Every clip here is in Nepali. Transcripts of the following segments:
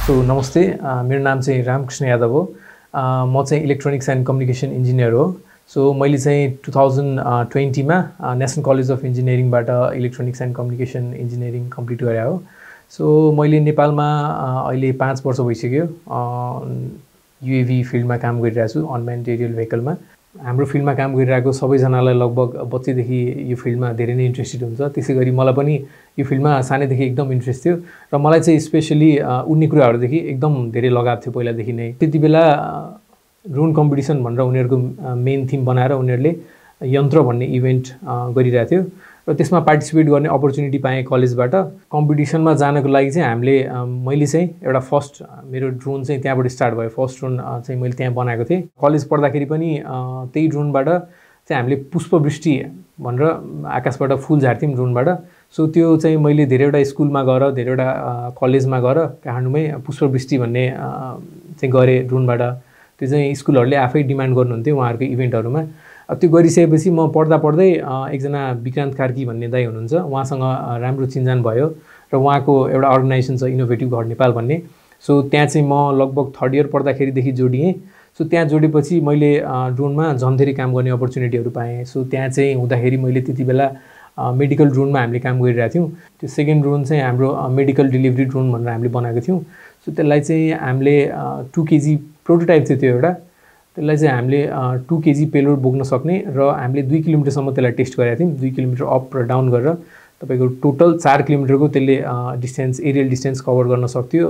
नमस्ते, मेरो नाम चाहिँ रामकृष्ण यादव हो। म चाहिँ इलेक्ट्रोनिक्स एन्ड कम्युनिकेसन इन्जिनियर हो। मैले चाहिँ 2020 मा नेशनल कलेज अफ इन्जिनियरिङबाट electronics and communication engineering complete गरे हो। मैले नेपालमा अहिले 5 वर्ष भइसक्यो युएभी फिल्डमा काम गरिरहेको छु, अनम्यान्ड एरियल भेहिकलमा। हाम्रो फिल्डमा काम गरिरहेको सबैजनालाई लगभग बच्चैदेखि यो फिल्डमा धेरै नै इन्ट्रेस्टेड हुन्छ। त्यसैगरी मलाई पनि यो फिल्डमा सानैदेखि एकदम इन्ट्रेस्ट थियो र मलाई चाहिँ स्पेशली उड्ने कुराहरूदेखि एकदम धेरै लगाव थियो पहिलादेखि नै। त्यति बेला ड्रोन कम्पिटिसन भनेर उनीहरूको मेन थिम बनाएर उनीहरूले यन्त्र भन्ने इभेन्ट गरिरहेको थियो र त्यसमा पार्टिसिपेट गर्ने अपर्च्युनिटी पाएँ कलेजबाट। कम्पिटिसनमा जानको लागि चाहिँ मैले चाहिँ एउटा फर्स्ट मेरो ड्रोन चाहिँ त्यहाँबाट स्टार्ट भयो। फर्स्ट ड्रोन चाहिँ मैले त्यहाँ बनाएको थिएँ। कलेज पढ्दाखेरि पनि त्यही ड्रोनबाट चाहिँ हामीले पुष्पवृष्टि भनेर आकाशबाट फुल झार्थ्यौँ ड्रोनबाट। त्यो चाहिँ मैले धेरैवटा स्कुलमा गएर धेरैवटा कलेजमा गएर काठमाडौँमै पुष्पवृष्टि भन्ने चाहिँ गरेँ ड्रोनबाट। त्यो चाहिँ स्कुलहरूले आफै डिमान्ड गर्नुहुन्थ्यो उहाँहरूको इभेन्टहरूमा। त्यो गरिसकेपछि म पढ्दै एकजना विक्रान्त कार्की भन्ने दाइ हुनुहुन्छ, उहाँसँग राम्रो चिनजान भयो र उहाँको एउटा अर्गनाइजेसन छ इनोभेटिभ घर नेपाल भन्ने। त्यहाँ चाहिँ म लगभग 3rd इयर पढ्दाखेरिदेखि जोडिएँ। त्यहाँ जोडेपछि मैले ड्रोनमा झन् धेरै काम गर्ने अपर्च्युनिटीहरू पाएँ। त्यहाँ चाहिँ हुँदाखेरि मैले त्यति बेला मेडिकल ड्रोनमा हामीले काम गरिरहेको थियौँ। त्यो सेकेन्ड ड्रोन चाहिँ हाम्रो मेडिकल डेलिभरी ड्रोन भनेर हामीले बनाएको थियौँ। त्यसलाई चाहिँ हामीले 2 केजी प्रोटोटाइप थियो त्यो एउटा। त्यसलाई चाहिँ हामीले 2 केजी पेलोड बोक्न सक्ने र हामीले 2 किलोमिटरसम्म त्यसलाई टेस्ट गरेका थियौँ। 2 किलोमिटर अप र डाउन गरेर तपाईँको टोटल 4 किलोमिटरको त्यसले डिस्टेन्स एरियल डिस्टेन्स कभर गर्न सक्थ्यो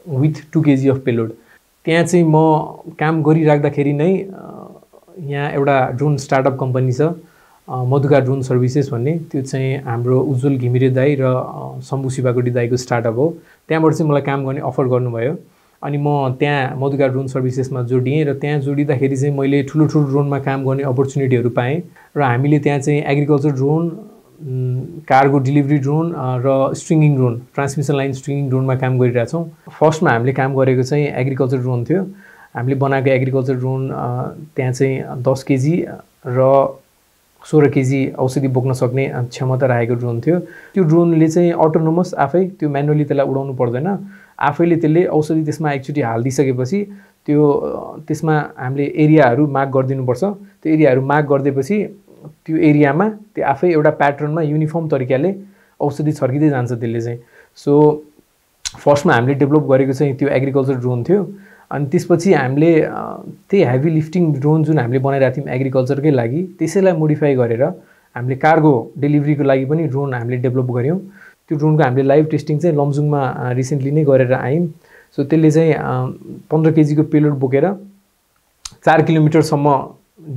विथ 2 केजी अफ पेलोड। त्यहाँ चाहिँ म काम गरिराख्दाखेरि नै यहाँ एउटा ड्रोन स्टार्टअप कम्पनी छ मधुका ड्रोन सर्भिसेस भन्ने। त्यो चाहिँ हाम्रो उज्जवल घिमिरे दाई र शम्भु शिवाकोटी दाईको स्टार्टअप हो। त्यहाँबाट चाहिँ मलाई काम गर्ने अफर गर्नुभयो अनि म त्यहाँ मधुका ड्रोन सर्भिसेसमा जोडिएँ र त्यहाँ जोडिँदाखेरि चाहिँ मैले ठुलो ड्रोनमा काम गर्ने अपर्च्युनिटीहरू पाएँ र हामीले त्यहाँ चाहिँ agriculture drone, cargo delivery drone र स्ट्रिङ्गिङ ड्रोन, ट्रान्समिसन लाइन स्ट्रिङ्गिङ ड्रोनमा काम गरिरहेछौँ। फर्स्टमा हामीले काम गरेको चाहिँ एग्रिकल्चर ड्रोन थियो। हामीले बनाएको एग्रिकल्चर ड्रोन त्यहाँ चाहिँ 10 केजी र 16 केजी औषधि बोक्न सक्ने क्षमता राखेको ड्रोन थियो। त्यो ड्रोनले चाहिँ अटोनोमस आफै त्यो म्यानुअली त्यसलाई उडाउनु पर्दैन, आफैले त्यसले औषधि त्यसमा एकचोटि हालिदिइसकेपछि त्यसमा हामीले एरियाहरू मार्क गरिदिनुपर्छ। त्यो एरियाहरू मार्क गरिदिएपछि त्यो एरियामा त्यो आफै एउटा प्याटर्नमा युनिफर्म तरिकाले औषधि छर्किँदै जान्छ त्यसले चाहिँ। फर्स्टमा हामीले डेभलप गरेको चाहिँ त्यो एग्रिकल्चर ड्रोन थियो। अनि त्यसपछि हामीले त्यही हेभी लिफ्टिङ ड्रोन जुन हामीले बनाइरहेको थियौँ एग्रिकल्चरकै लागि, त्यसैलाई मोडिफाई गरेर हामीले कार्गो डेलिभरीको लागि पनि ड्रोन हामीले डेभलप गऱ्यौँ। त्यो ड्रोनको हामीले लाइभ टेस्टिङ चाहिँ लमजुङमा रिसेन्टली नै गरेर आयौँ। त्यसले चाहिँ 15 केजीको पेलोड बोकेर 4 किलोमिटरसम्म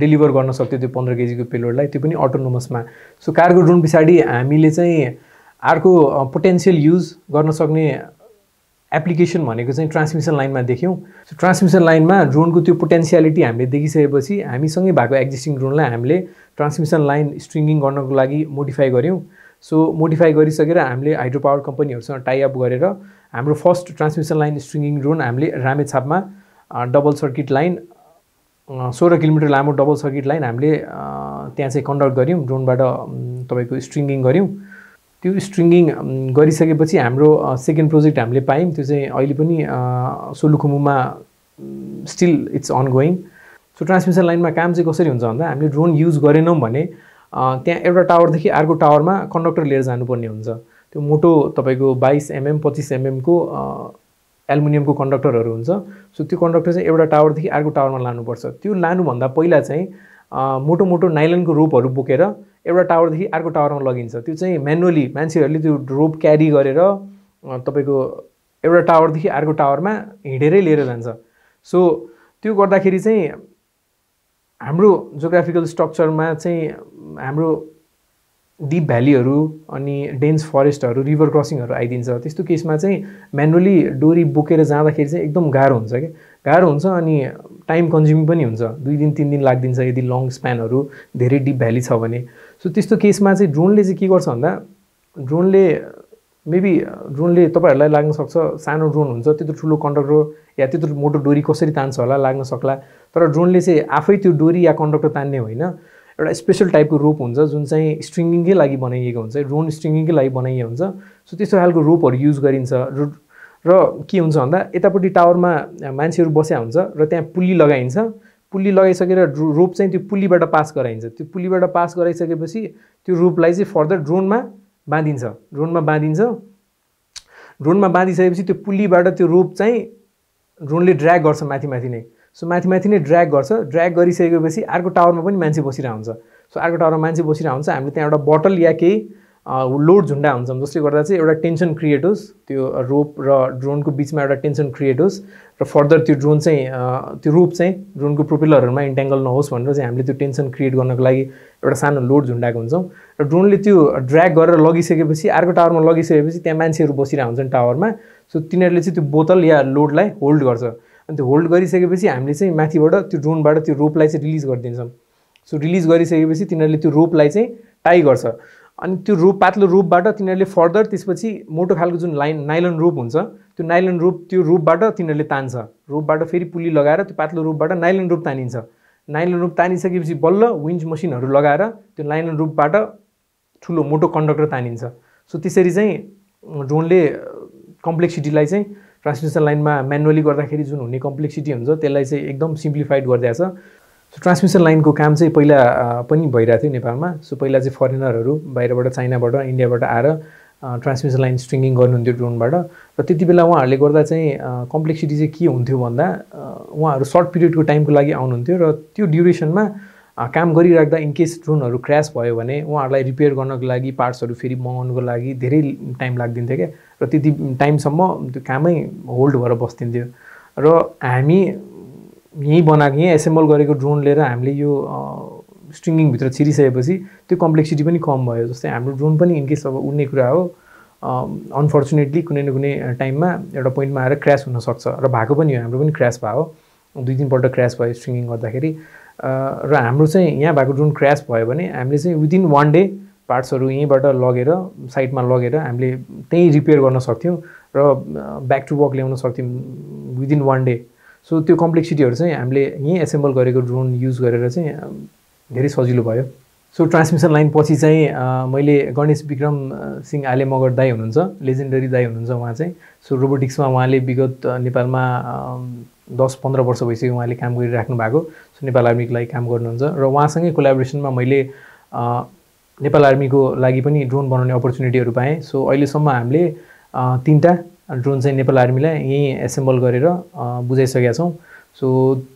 डेलिभर गर्न सक्थ्यो त्यो 15 केजीको पेलोडलाई, त्यो पनि अटोनोमसमा। कार्गो ड्रोन पछाडि हामीले चाहिँ अर्को पोटेन्सियल युज गर्न सक्ने एप्लिकेसन भनेको चाहिँ ट्रान्समिसन लाइनमा देख्यौँ। ट्रान्समिसन लाइनमा ड्रोनको त्यो पोटेन्सियालिटी हामीले देखिसकेपछि हामीसँगै भएको एक्जिस्टिङ ड्रोनलाई हामीले ट्रान्समिसन लाइन स्ट्रिङ्गिङ गर्नको लागि मोडिफाई गऱ्यौँ। मोडिफाई गरिसकेर हामीले हाइड्रो पावर कम्पनीहरूसँग टाइअप गरेर हाम्रो फर्स्ट ट्रान्समिसन लाइन स्ट्रिङ्गिङ ड्रोन हामीले रामेछापमा डबल सर्किट लाइन 16 किलोमिटर लामो डबल सर्किट लाइन हामीले त्यहाँ चाहिँ कन्डक्ट गऱ्यौँ। ड्रोनबाट तपाईँको स्ट्रिङ्गिङ गऱ्यौँ। त्यो स्ट्रिङ्गिङ गरिसकेपछि हाम्रो सेकेन्ड प्रोजेक्ट हामीले पायौँ। त्यो चाहिँ अहिले पनि सोलुखुम्बुमा स्टिल इट्स अनगोइङ। ट्रान्समिसन लाइनमा काम चाहिँ कसरी हुन्छ भन्दा हामीले ड्रोन युज गरेनौँ भने त्यहाँ एउटा टावरदेखि अर्को टावरमा कन्डक्टर लिएर जानुपर्ने हुन्छ। त्यो मोटो तपाईँको 22 mm 25 mm को एल्युमिनियमको कन्डक्टरहरू हुन्छ। त्यो कन्डक्टर चाहिँ एउटा टावरदेखि अर्को टावरमा लानुपर्छ। त्यो लानुभन्दा पहिला चाहिँ मोटो नाइलनको रोपहरू बोकेर एउटा टावरदेखि अर्को टावरमा लगिन्छ। त्यो चाहिँ म्यानुअली मान्छेहरूले त्यो रोप क्यारी गरेर तपाईँको एउटा टावरदेखि अर्को टावरमा हिँडेरै लिएर जान्छ। त्यो गर्दाखेरि चाहिँ हाम्रो जियोग्राफिकल स्ट्रक्चरमा चाहिँ हाम्रो डिप भ्यालीहरू अनि डेन्स फरेस्टहरू, रिभर क्रसिङहरू आइदिन्छ। त्यस्तो केसमा चाहिँ म्यानुअली डोरी बोकेर जाँदाखेरि चाहिँ एकदम गाह्रो हुन्छ क्या, गाह्रो हुन्छ अनि टाइम कन्ज्युमिङ पनि हुन्छ। 2 दिन 3 दिन लाग्दिन्छ यदि लङ स्प्यानहरू धेरै डिप भ्याली छ भने। त्यस्तो केसमा चाहिँ ड्रोनले चाहिँ के गर्छ भन्दा ड्रोनले तपाईँहरूलाई लाग्न सक्छ सानो ड्रोन हुन्छ, त्यत्रो ठुलो कन्डक्टर या त्यत्रो मोटो डोरी कसरी तान्छ होला, लाग्न सक्ला। तर ड्रोनले चाहिँ आफै त्यो डोरी या कन्डक्टर तान्ने होइन, एउटा स्पेशल टाइपको रोप हुन्छ जुन चाहिँ स्ट्रिङ्गिङकै लागि बनाइएको हुन्छ, ड्रोन स्ट्रिङ्गिङकै लागि बनाइएको हुन्छ। त्यस्तो खालको रोपहरू युज गरिन्छ र के हुन्छ भन्दा यतापट्टि टावरमा मान्छेहरू बस्या हुन्छ र त्यहाँ पुल्ली लगाइन्छ, पुल्ली लगाइसकेर रोप चाहिँ त्यो पुल्लीबाट पास गराइन्छ, त्यो पुल्लीबाट पास गराइसकेपछि त्यो रोपलाई चाहिँ फर्दर ड्रोनमा बाँधिन्छ, ड्रोनमा बाँधिसकेपछि त्यो पुल्लीबाट त्यो रोप चाहिँ ड्रोनले ड्र्याग गर्छ माथि नै। सो माथि नै ड्र्याग गर्छ, ड्र्याग गरिसकेपछि अर्को टावरमा पनि मान्छे बसिरहेको हुन्छ। सो अर्को टावरमा मान्छे बसिरहेको हुन्छ, हामीले त्यहाँ एउटा बोतल या केही लोड झुन्डा हुन्छ, जसले गर्दा चाहिँ एउटा टेन्सन क्रिएट होस्, त्यो रोप र ड्रोनको बिचमा एउटा टेन्सन क्रिएट होस् र फर्दर त्यो ड्रोन चाहिँ त्यो रोप चाहिँ ड्रोनको प्रोपेलरहरूमा इन्ट्याङ्गल नहोस् भनेर चाहिँ हामीले त्यो टेन्सन क्रिएट गर्नको लागि एउटा सानो लोड झुन्डाएको हुन्छौँ र ड्रोनले त्यो ड्र्याग गरेर लगिसकेपछि अर्को टावरमा लगिसकेपछि त्यहाँ मान्छेहरू बसिरहेको हुन्छन् टावरमा। सो तिनीहरूले चाहिँ त्यो बोतल या लोडलाई होल्ड गर्छ, अनि त्यो होल्ड गरिसकेपछि हामीले चाहिँ माथिबाट त्यो ड्रोनबाट त्यो रोपलाई चाहिँ रिलिज गरिदिन्छौँ। सो रिलिज गरिसकेपछि तिनीहरूले त्यो रोपलाई चाहिँ टाई गर्छ, अनि त्यो रोप पातलो रोपबाट तिनीहरूले फर्दर त्यसपछि मोटो खालको जुन नाइलन रोप हुन्छ त्यो नाइलन रोप त्यो रोपबाट तिनीहरूले तान्छ, रोपबाट फेरि पुल्ली लगाएर त्यो पातलो रोपबाट नाइलन रोप तानिन्छ, नाइलन रोप तानिसकेपछि बल्ल विन्च मसिनहरू लगाएर त्यो नाइलन रोपबाट ठुलो मोटो कन्डक्टर तानिन्छ। सो त्यसरी चाहिँ ड्रोनले कम्प्लेक्सिटीलाई चाहिँ ट्रान्समिसन लाइनमा म्यानुअली गर्दाखेरि जुन हुने कम्प्लेक्सिटी हुन्छ त्यसलाई चाहिँ एकदम सिम्प्लिफाइड गरिदिएको छ। सो ट्रान्समिसन लाइनको काम चाहिँ पहिला पनि भइरहेको थियो नेपालमा। सो पहिला चाहिँ फरेनरहरू बाहिरबाट चाइनाबाट इन्डियाबाट आएर ट्रान्समिसन लाइन स्ट्रिङ्गिङ गर्नुहुन्थ्यो ड्रोनबाट, र त्यति बेला उहाँहरूले गर्दा चाहिँ कम्प्लेक्सिटी चाहिँ के हुन्थ्यो भन्दा उहाँहरू सर्ट पिरियडको टाइमको लागि आउनुहुन्थ्यो र त्यो ड्युरेसनमा काम गरिराख्दा इनकेस ड्रोनहरू क्र्यास भयो भने उहाँहरूलाई रिपेयर गर्नको लागि पार्ट्सहरू फेरि मगाउनुको लागि धेरै टाइम लाग्दिन्थ्यो क्या, र त्यति टाइमसम्म त्यो कामै होल्ड भएर बस्दिन्थ्यो। र हामी यहीँ बनाएको यहीँ एसेम्बल गरेको ड्रोन लिएर हामीले यो स्ट्रिङ्गिङभित्र छिरिसकेपछि त्यो कम्प्लेक्सिटी पनि कम भयो। जस्तै हाम्रो ड्रोन पनि इनकेस अब उड्ने कुरा हो, अनफर्चुनेटली कुनै न कुनै टाइममा एउटा पोइन्टमा आएर क्र्यास हुनसक्छ, र भएको पनि हो, हाम्रो पनि क्र्यास भयो, 2-3 पल्ट क्र्यास भयो स्ट्रिङ्गिङ गर्दाखेरि। र हाम्रो चाहिँ यहाँ भएको ड्रोन क्र्यास भयो भने हामीले चाहिँ विदिन 1 डे पार्ट्सहरू यहीँबाट लगेर साइटमा लगेर हामीले त्यहीँ रिपेयर गर्न सक्थ्यौँ र ब्याक टु वर्क ल्याउन सक्थ्यौँ विदिन 1 डे। सो त्यो कम्प्लेक्सिटीहरू चाहिँ हामीले यहीँ एसेम्बल गरेको ड्रोन युज गरेर चाहिँ धेरै सजिलो भयो। सो ट्रान्समिसन लाइन पछि चाहिँ मैले गणेश विक्रम सिंह आले मगर दाई हुनुहुन्छ, लेजेन्डरी दाई हुनुहुन्छ उहाँ चाहिँ। सो रोबोटिक्समा उहाँले विगत नेपालमा 10-15 वर्ष भइसक्यो उहाँले काम गरिराख्नु भएको। सो नेपाल आर्मीको लागि काम गर्नुहुन्छ र उहाँसँगै कोलाबोरेसनमा मैले नेपाल आर्मीको लागि पनि ड्रोन बनाउने अपर्च्युनिटीहरू पाएँ। सो अहिलेसम्म हामीले 3टा ड्रोन चाहिँ नेपाल आर्मीलाई यहीँ एसेम्बल गरेर बुझाइसकेका छौँ। सो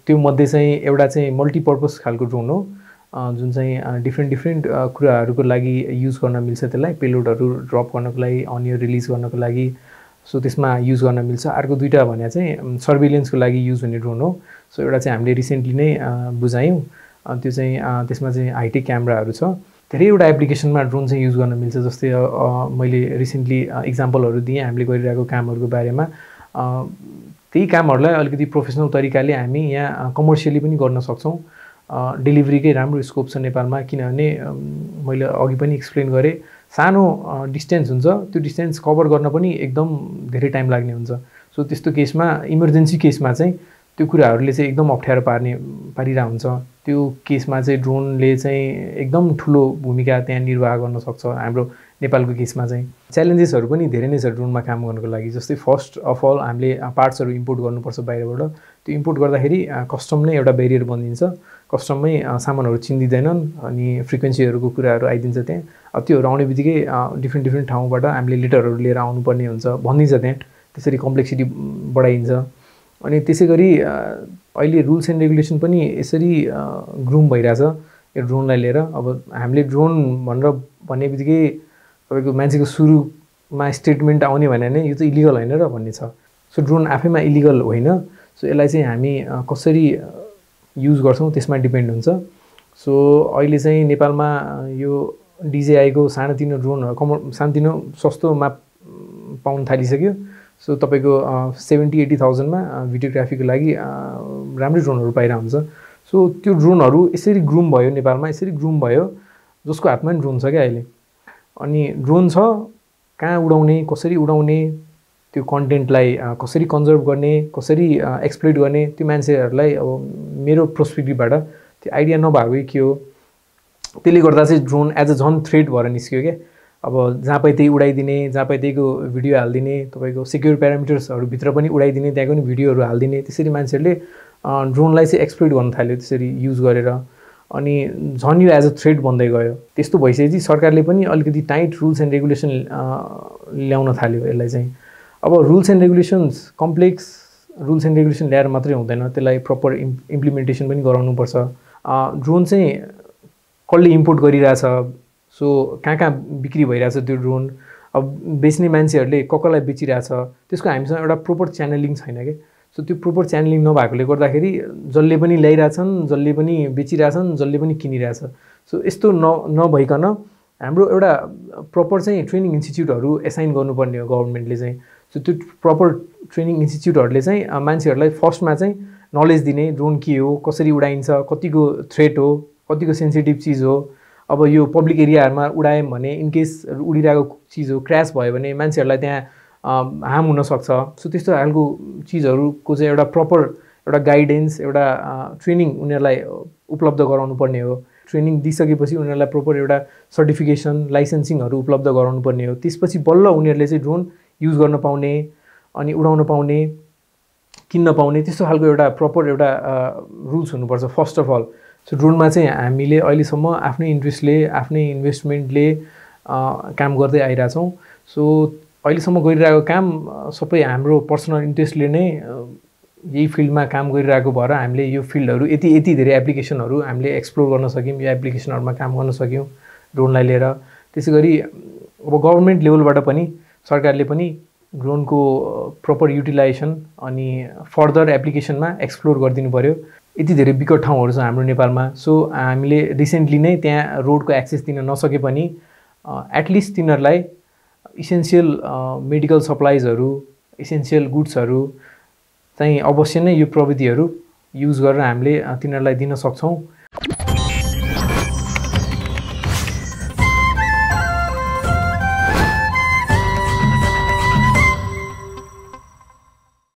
त्यो मध्ये चाहिँ एउटा चाहिँ मल्टिपर्पस खालको ड्रोन हो, जुन चाहिँ डिफ्रेन्ट कुराहरूको लागि युज गर्न मिल्छ, त्यसलाई पेलोडहरू ड्रप गर्नको लागि, अनियर रिलिज गर्नको लागि, सो त्यसमा युज गर्न मिल्छ। अर्को 2टा भने चाहिँ सर्भिलेन्सको लागि युज हुने ड्रोन हो। सो एउटा चाहिँ हामीले रिसेन्टली नै बुझायौँ, त्यो चाहिँ त्यसमा चाहिँ हाइटेक क्यामेराहरू छ, धेरैवटा एप्लिकेसनमा ड्रोन चाहिँ युज गर्न मिल्छ। जस्तै मैले रिसेन्टली इक्जाम्पलहरू दिएँ हामीले गरिरहेको कामहरूको बारेमा, त्यही कामहरूलाई अलिकति प्रोफेसनल तरिकाले हामी यहाँ कमर्सियली पनि गर्न सक्छौँ। डेलिभरीकै राम्रो स्कोप छ नेपालमा, किनभने मैले अघि पनि एक्सप्लेन गरेँ सानो डिस्टेन्स हुन्छ, त्यो डिस्टेन्स कभर गर्न पनि एकदम धेरै टाइम लाग्ने हुन्छ। सो त्यस्तो केसमा इमर्जेन्सी केसमा चाहिँ त्यो कुराहरूले चाहिँ एकदम अप्ठ्यारो पारिरहेको हुन्छ। त्यो केसमा चाहिँ ड्रोनले चाहिँ एकदम ठुलो भूमिका त्यहाँ निर्वाह गर्न सक्छ। हाम्रो नेपालको केसमा चाहिँ च्यालेन्जेसहरू पनि धेरै नै छ ड्रोनमा काम गर्नको लागि। जस्तै फर्स्ट अफ अल हामीले पार्ट्सहरू इम्पोर्ट गर्नुपर्छ बाहिरबाट, त्यो इम्पोर्ट गर्दाखेरि कस्टम नै एउटा ब्यारियर बनिन्छ, कस्टममै सामानहरू चिन्दिँदैनन् अनि फ्रिक्वेन्सीहरूको कुराहरू आइदिन्छ त्यहाँ। त्योहरू आउने बित्तिकै डिफ्रेन्ट ठाउँबाट हामीले लेटरहरू लिएर आउनुपर्ने हुन्छ भनिदिन्छ त्यहाँ, त्यसरी कम्प्लेक्सिटी बढाइन्छ। अनि त्यसै गरी अहिले रुल्स एन्ड रेगुलेसन पनि यसरी ग्रुम भइरहेछ यो ड्रोनलाई लिएर। अब हामीले ड्रोन भनेर भन्ने बित्तिकै तपाईँको मान्छेको सुरुमा स्टेटमेन्ट आउने भने नै यो चाहिँ इलिगल होइन र भन्ने छ। सो ड्रोन आफैमा इलिगल होइन, सो यसलाई चाहिँ हामी कसरी युज गर्छौँ त्यसमा डिपेन्ड हुन्छ। सो अहिले चाहिँ नेपालमा यो डिजेआईको सानोतिनो ड्रोनहरू सानोतिनो सस्तोमा पाउन थालिसक्यो। सो तपाईँको 70-80,000मा भिडियोग्राफीको लागि राम्रै ड्रोनहरू पाइरहेको हुन्छ। सो त्यो ड्रोनहरू यसरी ग्रुम भयो नेपालमा, यसरी ग्रुम भयो जसको हातमा पनि ड्रोन छ क्या अहिले। अनि ड्रोन छ, कहाँ उडाउने, कसरी उडाउने, त्यो कन्टेन्टलाई कसरी कन्जर्भ गर्ने, कसरी एक्सप्लोइट गर्ने, त्यो मान्छेहरूलाई अब मेरो पर्सपेक्टिभबाट त्यो आइडिया नभएकै के हो। त्यसले गर्दा चाहिँ ड्रोन एज अ झन् थ्रेट भएर निस्क्यो क्या। अब जहाँ पाइ त्यही उडाइदिने, जहाँ पाइ त्यहीको भिडियो हालिदिने, तपाईँको सेक्युर प्यारामिटर्सहरूभित्र पनि उडाइदिने, त्यहाँको पनि भिडियोहरू हालिदिने। त्यसरी मान्छेहरूले ड्रोनलाई चाहिँ एक्सप्लोइट गर्न थाल्यो त्यसरी युज गरेर, अनि झन् यो एज अ थ्रेट बन्दै गयो। त्यस्तो भइसकेपछि सरकारले पनि अलिकति टाइट रुल्स एन्ड रेगुलेसन ल्याउन थाल्यो यसलाई चाहिँ। अब rules and regulations complex rules and regulation ल्याएर मात्रै हुँदैन, त्यसलाई प्रपर इम्प्लिमेन्टेसन पनि गराउनुपर्छ। ड्रोन चाहिँ कसले इम्पोर्ट गरिरहेछ, सो कहाँ कहाँ बिक्री भइरहेछ त्यो ड्रोन, अब बेच्ने मान्छेहरूले कसलाई बेचिरहेछ, त्यसको हामीसँग एउटा प्रोपर च्यानलिङ छैन क्या। सो त्यो प्रोपर च्यानलिङ नभएकोले गर्दाखेरि जसले पनि ल्याइरहेछन्, जसले पनि बेचिरहेछन्, जसले पनि किनिरहेछ। सो यस्तो नभइकन हाम्रो एउटा प्रपर चाहिँ ट्रेनिङ इन्स्टिट्युटहरू एसाइन गर्नुपर्ने हो गभर्मेन्टले चाहिँ। सो त्यो प्रपर ट्रेनिङ इन्स्टिट्युटहरूले चाहिँ मान्छेहरूलाई फर्स्टमा चाहिँ नलेज दिने, ड्रोन के हो, कसरी उडाइन्छ, कतिको थ्रेट हो, कतिको सेन्सिटिभ चिज हो। अब यो पब्लिक एरियाहरूमा उडायौँ भने इनकेस उडिरहेको चिज हो, क्र्यास भयो भने मान्छेहरूलाई त्यहाँ हार्म हुनसक्छ। सो त्यस्तो खालको चिजहरूको चाहिँ एउटा प्रपर एउटा गाइडेन्स, एउटा ट्रेनिङ उनीहरूलाई उपलब्ध गराउनु पर्ने हो। ट्रेनिङ दिइसकेपछि उनीहरूलाई प्रपर एउटा सर्टिफिकेसन, लाइसेन्सिङहरू उपलब्ध गराउनु पर्ने हो। त्यसपछि बल्ल उनीहरूले चाहिँ ड्रोन युज गर्न पाउने, अनि उडाउन पाउने, किन्न पाउने, त्यस्तो खालको एउटा प्रपर एउटा रुल्स हुनुपर्छ फर्स्ट अफ अल। सो ड्रोनमा चाहिँ हामीले अहिलेसम्म आफ्नै इन्ट्रेस्टले, आफ्नै इन्भेस्टमेन्टले काम गर्दै आइरहेछौँ। सो अहिलेसम्म गरिरहेको काम सबै हाम्रो पर्सनल इन्ट्रेस्टले नै यही फिल्डमा काम गरिरहेको भएर हामीले यो फिल्डहरू यति धेरै एप्लिकेसनहरू हामीले एक्सप्लोर गर्न सक्यौँ, यो एप्लिकेसनहरूमा काम गर्न सक्यौँ ड्रोनलाई लिएर। त्यसै गरी अब गभर्मेन्ट लेभलबाट पनि सरकारले पनि ड्रोनको प्रपर युटिलाइजेसन अनि फर्दर एप्लिकेसनमा एक्सप्लोर गरिदिनु पऱ्यो। यति धेरै विकट ठाउँहरू छ हाम्रो नेपालमा। सो हामीले रिसेन्टली नै त्यहाँ रोडको एक्सेस दिन नसके पनि एटलिस्ट तिनीहरूलाई इसेन्सियल मेडिकल सप्लाइजहरू, इसेन्सियल गुड्सहरू चाहिँ अवश्य नै यो प्रविधिहरू युज गरेर हामीले तिनीहरूलाई दिन सक्छौँ।